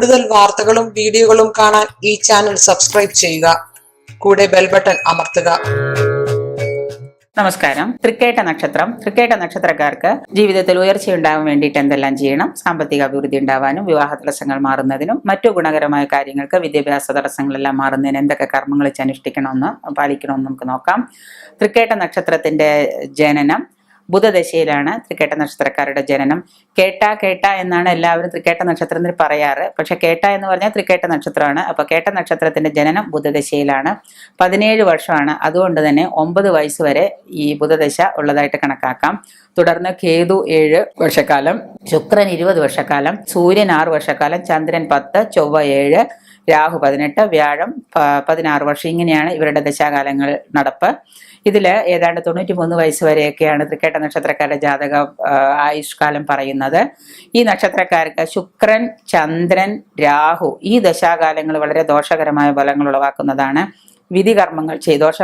കൂടുതൽ വാർത്തകളും വീഡിയോകളും കാണാൻ ഈ ചാനൽ സബ്സ്ക്രൈബ് ചെയ്യുക. കൂടെ ബെൽ ബട്ടൺ അമർത്തുക. നമസ്കാരം. തൃക്കേട്ട നക്ഷത്രക്കാർക്ക് ജീവിതത്തിൽ ഉയർച്ചയുണ്ടാവാൻ വേണ്ടിയിട്ട് എന്തെല്ലാം ചെയ്യണം? സാമ്പത്തിക അഭിവൃദ്ധി ഉണ്ടാവാനും, വിവാഹ തടസ്സങ്ങൾ മാറുന്നതിനും, മറ്റു ഗുണകരമായ കാര്യങ്ങൾക്ക്, വിദ്യാഭ്യാസ തടസ്സങ്ങളെല്ലാം മാറുന്നതിന് എന്തൊക്കെ കർമ്മങ്ങൾ പാലിക്കണമെന്ന് നമുക്ക് നോക്കാം. തൃക്കേട്ട നക്ഷത്രത്തിന്റെ ജനനം ബുധദശയിലാണ്. തൃക്കേട്ട നക്ഷത്രക്കാരുടെ ജനനം. കേട്ട എന്നാണ് എല്ലാവരും തൃക്കേട്ട നക്ഷത്രത്തിൽ പറയാറ്. പക്ഷെ കേട്ട എന്ന് പറഞ്ഞാൽ തൃക്കേട്ട നക്ഷത്രമാണ്. അപ്പൊ കേട്ട നക്ഷത്രത്തിന്റെ ജനനം ബുധദശയിലാണ്. 17 വർഷമാണ്. അതുകൊണ്ട് തന്നെ 9 വയസ്സ് വരെ ഈ ബുധദശ ഉള്ളതായിട്ട് കണക്കാക്കാം. തുടർന്ന് കേതു 7 വർഷക്കാലം, ശുക്രൻ 20 വർഷക്കാലം, സൂര്യൻ 6 വർഷക്കാലം, ചന്ദ്രൻ 10, ചൊവ്വ 7, രാഹു 18, വ്യാഴം 16 വർഷം. ഇങ്ങനെയാണ് ഇവരുടെ ദശാകാലങ്ങൾ നടപ്പ്. ഇതിൽ ഏതാണ്ട് 93 വയസ്സ് വരെയൊക്കെയാണ് തൃക്കേട്ട നക്ഷത്രക്കാരുടെ ജാതക ആയുഷ്കാലം പറയുന്നത്. ഈ നക്ഷത്രക്കാർക്ക് ശുക്രൻ, ചന്ദ്രൻ, രാഹു ഈ ദശാകാലങ്ങൾ വളരെ ദോഷകരമായ ഫലങ്ങൾ ഉളവാക്കുന്നതാണ്. വിധി കർമ്മങ്ങൾ ദോഷ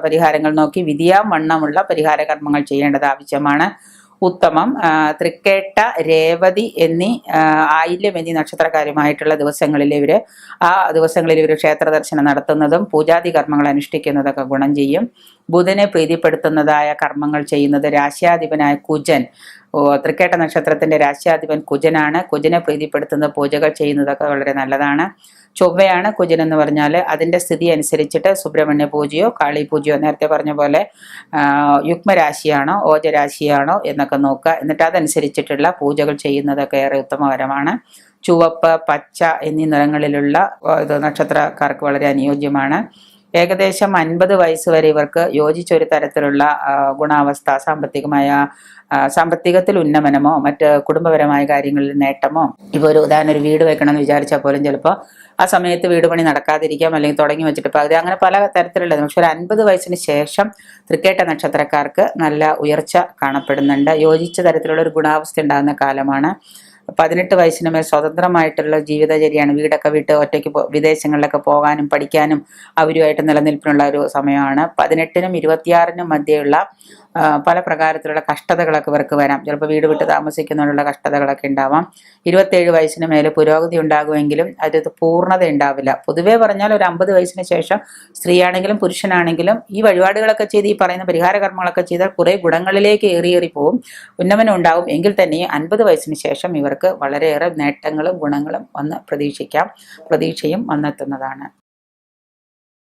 പരിഹാരങ്ങൾ നോക്കി വിധിയാം വണ്ണമുള്ള പരിഹാര കർമ്മങ്ങൾ ചെയ്യേണ്ടത് ആവശ്യമാണ്. ഉത്തമം. തൃക്കേട്ട, രേവതി എന്നീ ആയില്യം എന്നീ നക്ഷത്രക്കാരുമായിട്ടുള്ള ദിവസങ്ങളിൽ ഇവർ ക്ഷേത്ര ദർശനം നടത്തുന്നതും പൂജാതി കർമ്മങ്ങൾ അനുഷ്ഠിക്കുന്നതൊക്കെ ഗുണം ചെയ്യും. ബുധനെ പ്രീതിപ്പെടുത്തുന്നതായ കർമ്മങ്ങൾ ചെയ്യുന്നത് രാശ്യാധിപനായ കുജൻ, തൃക്കേട്ട നക്ഷത്രത്തിന്റെ രാശ്യാധിപൻ കുജനാണ്. കുജനെ പ്രീതിപ്പെടുത്തുന്ന പൂജകൾ ചെയ്യുന്നതൊക്കെ വളരെ നല്ലതാണ്. ചൊവ്വയാണ് കുജൻ എന്ന് പറഞ്ഞാൽ അതിന്റെ സ്ഥിതി അനുസരിച്ചിട്ട് സുബ്രഹ്മണ്യ പൂജയോ കാളി പൂജയോ, നേരത്തെ പറഞ്ഞ പോലെ യുഗ്മരാശിയാണോ ഓജരാശിയാണോ എന്നൊക്കെ നോക്കുക. എന്നിട്ട് അതനുസരിച്ചിട്ടുള്ള പൂജകൾ ചെയ്യുന്നതൊക്കെ ഏറെ ഉത്തമകരമാണ്. ചുവപ്പ്, പച്ച എന്നീ നിറങ്ങളിലുള്ള നക്ഷത്രക്കാർക്ക് വളരെ അനുയോജ്യമാണ്. ഏകദേശം 50 വയസ്സ് വരെ ഇവർക്ക് യോജിച്ച ഒരു തരത്തിലുള്ള ഗുണാവസ്ഥ, സാമ്പത്തികത്തിൽ ഉന്നമനമോ മറ്റ് കുടുംബപരമായ കാര്യങ്ങളിൽ നേട്ടമോ, ഇപ്പോൾ ഒരു ഉദാഹരണം ഒരു വീട് വെക്കണമെന്ന് വിചാരിച്ചാൽ പോലും ചിലപ്പോൾ ആ സമയത്ത് വീട് പണി നടക്കാതിരിക്കാം, അല്ലെങ്കിൽ തുടങ്ങി വെച്ചിട്ട് പകുതി, അങ്ങനെ പല തരത്തിലുള്ളത്. പക്ഷെ ഒരു 50 വയസ്സിന് ശേഷം തൃക്കേട്ട നക്ഷത്രക്കാർക്ക് നല്ല ഉയർച്ച കാണപ്പെടുന്നുണ്ട്. യോജിച്ച തരത്തിലുള്ള ഒരു ഗുണാവസ്ഥ ഉണ്ടാകുന്ന കാലമാണ്. 18 വയസ്സിന് മേൽ സ്വതന്ത്രമായിട്ടുള്ള ജീവിതചര്യയാണ്. വീടൊക്കെ വിട്ട് ഒറ്റയ്ക്ക് വിദേശങ്ങളിലൊക്കെ പോകാനും പഠിക്കാനും അവരുമായിട്ട് നിലനിൽപ്പിനുള്ള ഒരു സമയമാണ്. 18നും 26നും മധ്യയുള്ള പല പ്രകാരത്തിലുള്ള കഷ്ടതകളൊക്കെ ഇവർക്ക് വരാം. ചിലപ്പോൾ വീട് വിട്ട് താമസിക്കുന്നതിനുള്ള കഷ്ടതകളൊക്കെ ഉണ്ടാവാം. 27 വയസ്സിന് മേലെ പുരോഗതി ഉണ്ടാകുമെങ്കിലും അത് പൂർണ്ണത ഉണ്ടാവില്ല. പൊതുവേ പറഞ്ഞാൽ ഒരു 50 വയസ്സിന് ശേഷം സ്ത്രീയാണെങ്കിലും പുരുഷനാണെങ്കിലും ഈ വഴിപാടുകളൊക്കെ ചെയ്ത് ഈ പറയുന്ന പരിഹാര കർമ്മങ്ങളൊക്കെ ചെയ്താൽ കുറെ ഗുണങ്ങളിലേക്ക് ഏറി പോവും, ഉന്നമനം ഉണ്ടാവും. എങ്കിൽ തന്നെ 50 വയസ്സിന് ശേഷം ഇവർക്ക് വളരെയേറെ നേട്ടങ്ങളും ഗുണങ്ങളും പ്രതീക്ഷയും വന്നെത്തുന്നതാണ്.